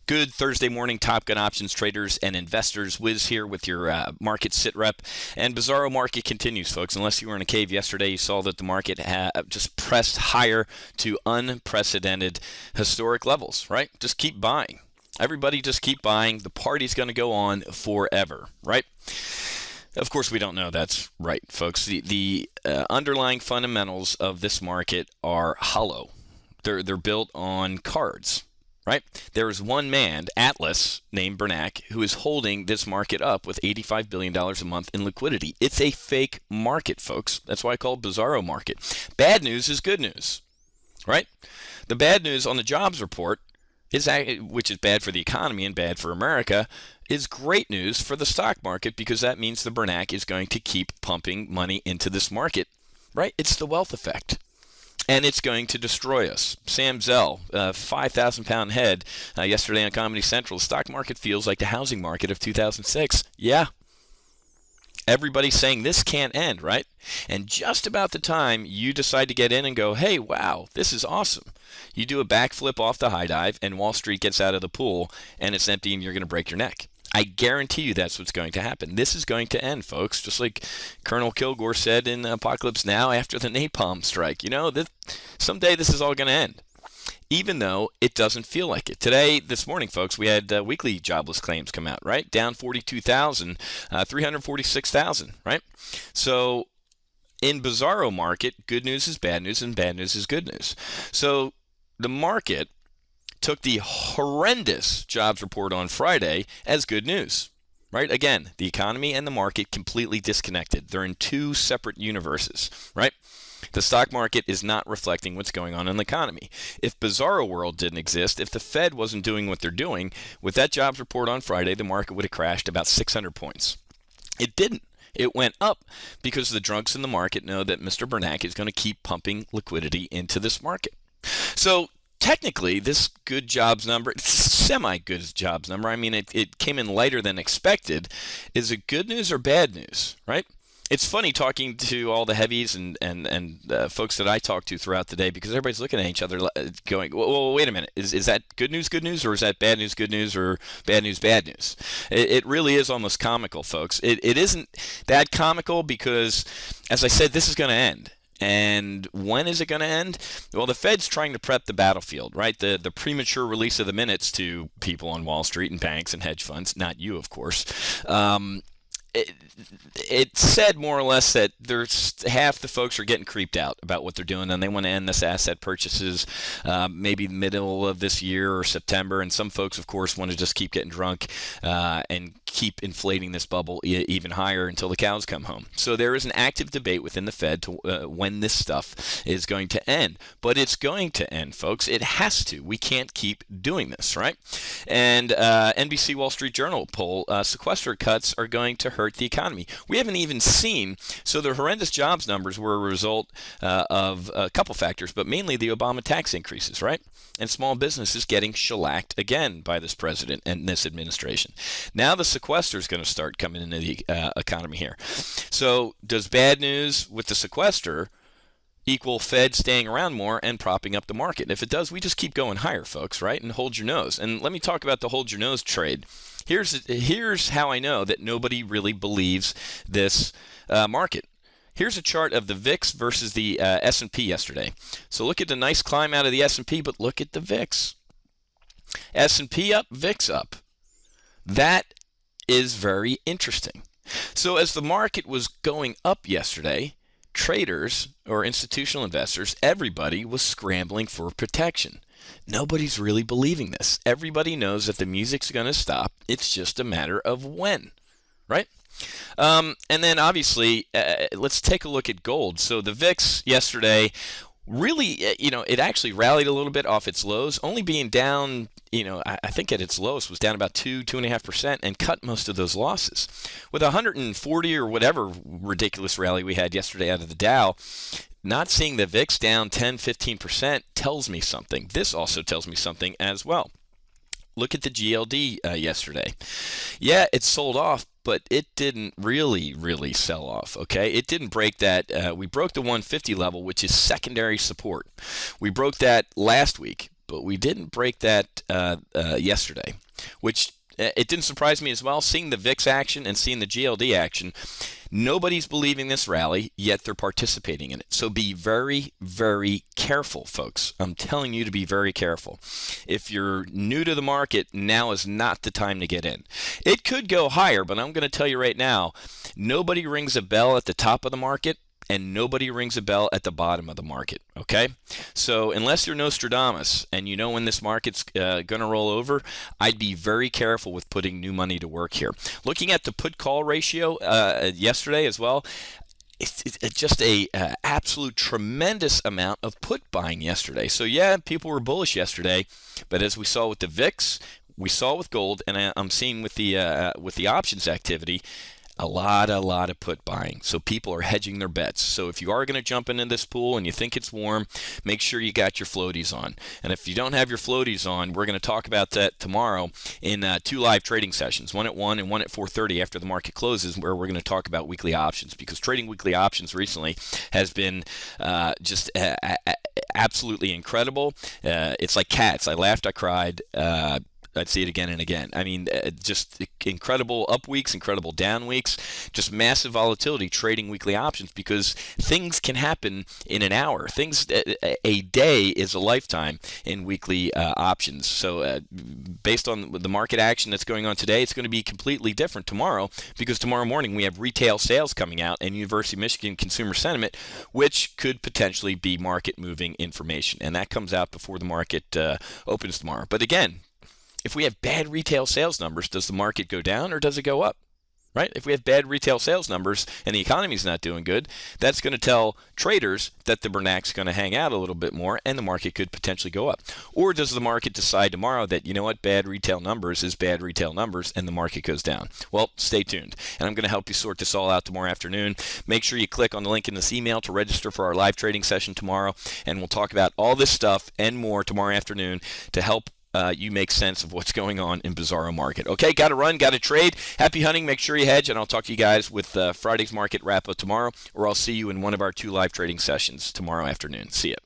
Good Thursday morning, Top Gun options traders and investors. Whiz here with your market SITREP. And bizarro market continues, folks. Unless you were in a cave yesterday, you saw that the market just pressed higher to unprecedented historic levels, right? Just keep buying. Everybody just keep buying. The party's going to go on forever, right? Of course, we don't know that's right, folks. The underlying fundamentals of this market are hollow. They're built on cards. Right? There is one man, Atlas, named Bernanke, who is holding this market up with $85 billion a month in liquidity. It's a fake market, folks. That's why I call it bizarro market. Bad news is good news, right? The bad news on the jobs report, which is bad for the economy and bad for America, is great news for the stock market because that means the Bernanke is going to keep pumping money into this market, right? It's the wealth effect. And it's going to destroy us. Sam Zell, 5,000-pound head, yesterday on Comedy Central. The stock market feels like the housing market of 2006. Yeah. Everybody's saying this can't end, right? And just about the time you decide to get in and go, hey, wow, this is awesome. You do a backflip off the high dive, and Wall Street gets out of the pool, and it's empty, and you're going to break your neck. I guarantee you that's what's going to happen. This is going to end, folks, just like Colonel Kilgore said in Apocalypse Now after the napalm strike. You know, someday this is all going to end, even though it doesn't feel like it. This morning, folks, we had weekly jobless claims come out, right? Down 42,000, 346,000, right? So in bizarro market, good news is bad news and bad news is good news. So the market took the horrendous jobs report on Friday as good news, right? Again, the economy and the market completely disconnected. They're in two separate universes, right? The stock market is not reflecting what's going on in the economy. If bizarro world didn't exist, if the Fed wasn't doing what they're doing, with that jobs report on Friday, the market would have crashed about 600 points. It didn't. It went up because the drunks in the market know that Mr. Bernanke is going to keep pumping liquidity into this market. So technically, this good jobs number, it's a semi-good jobs number. I mean, it came in lighter than expected. Is it good news or bad news, right? It's funny talking to all the heavies and folks that I talk to throughout the day because everybody's looking at each other going, well, wait a minute. Is that good news, or is that bad news, or bad news, bad news? It really is almost comical, folks. It isn't that comical because, as I said, this is going to end. And when is it going to end? Well, the Fed's trying to prep the battlefield, right? The premature release of the minutes to people on Wall Street and banks and hedge funds, not you, of course. It said more or less that there's half the folks are getting creeped out about what they're doing, and they want to end this asset purchases maybe middle of this year or September. And some folks, of course, want to just keep getting drunk and keep inflating this bubble even higher until the cows come home. So there is an active debate within the Fed to when this stuff is going to end. But it's going to end, folks. It has to. We can't keep doing this, right? And NBC Wall Street Journal poll, sequester cuts are going to hurt the economy. We haven't even seen, so the horrendous jobs numbers were a result of a couple factors, but mainly the Obama tax increases, right? And small businesses getting shellacked again by this president and this administration. Now the sequester is going to start coming into the economy here. So does bad news with the sequester equal Fed staying around more and propping up the market? And if it does, we just keep going higher, folks, right? And hold your nose. And let me talk about the hold your nose trade. Here's how I know that nobody really believes this market. Here's a chart of the VIX versus the S&P yesterday. So look at the nice climb out of the S&P, but look at the VIX. S&P up, VIX up. That is very interesting. So as the market was going up yesterday, traders or institutional investors, everybody was scrambling for protection. Nobody's really believing this. Everybody knows that the music's going to stop. It's just a matter of when, right? And then obviously, let's take a look at gold. So the VIX yesterday really, it actually rallied a little bit off its lows, only being down, I think at its lowest was down about 2.5% and cut most of those losses. With 140 or whatever ridiculous rally we had yesterday out of the Dow, not seeing the VIX down 10-15% tells me something. This also tells me something as well. Look at the GLD yesterday. Yeah, it sold off, but it didn't really sell off, okay? It didn't break that. We broke the 150 level, which is secondary support. We broke that last week, but we didn't break that yesterday, which it didn't surprise me as well. Seeing the VIX action and seeing the GLD action, nobody's believing this rally, yet they're participating in it. So be very, very careful, folks. I'm telling you to be very careful. If you're new to the market, now is not the time to get in. It could go higher, but I'm going to tell you right now, nobody rings a bell at the top of the market, and nobody rings a bell at the bottom of the market, okay? So unless you're Nostradamus and you know when this market's going to roll over, I'd be very careful with putting new money to work here. Looking at the put-call ratio yesterday as well, it's just a absolute tremendous amount of put buying yesterday. So yeah, people were bullish yesterday, but as we saw with the VIX, we saw with gold, and I'm seeing with the options activity, a lot of put buying. So people are hedging their bets. So if you are going to jump into this pool and you think it's warm, make sure you got your floaties on. And if you don't have your floaties on, we're going to talk about that tomorrow in 2 live trading sessions, one at 1 and one at 4:30 after the market closes, where we're going to talk about weekly options, because trading weekly options recently has been just absolutely incredible. It's like cats. I laughed, I cried. I'd see it again and again. I mean, just incredible up weeks, incredible down weeks, just massive volatility trading weekly options, because things can happen in an hour. A day is a lifetime in weekly options. So based on the market action that's going on today, it's going to be completely different tomorrow, because tomorrow morning we have retail sales coming out and University of Michigan consumer sentiment, which could potentially be market moving information. And that comes out before the market opens tomorrow. But again, if we have bad retail sales numbers, does the market go down or does it go up? Right? If we have bad retail sales numbers and the economy's not doing good, that's going to tell traders that the Bernac's going to hang out a little bit more and the market could potentially go up. Or does the market decide tomorrow that, you know what, bad retail numbers is bad retail numbers and the market goes down? Well, stay tuned. And I'm going to help you sort this all out tomorrow afternoon. Make sure you click on the link in this email to register for our live trading session tomorrow. And we'll talk about all this stuff and more tomorrow afternoon to help you make sense of what's going on in Bizarro Market. Okay, got to run, got to trade. Happy hunting. Make sure you hedge, and I'll talk to you guys with Friday's market wrap-up tomorrow, or I'll see you in one of our 2 live trading sessions tomorrow afternoon. See ya.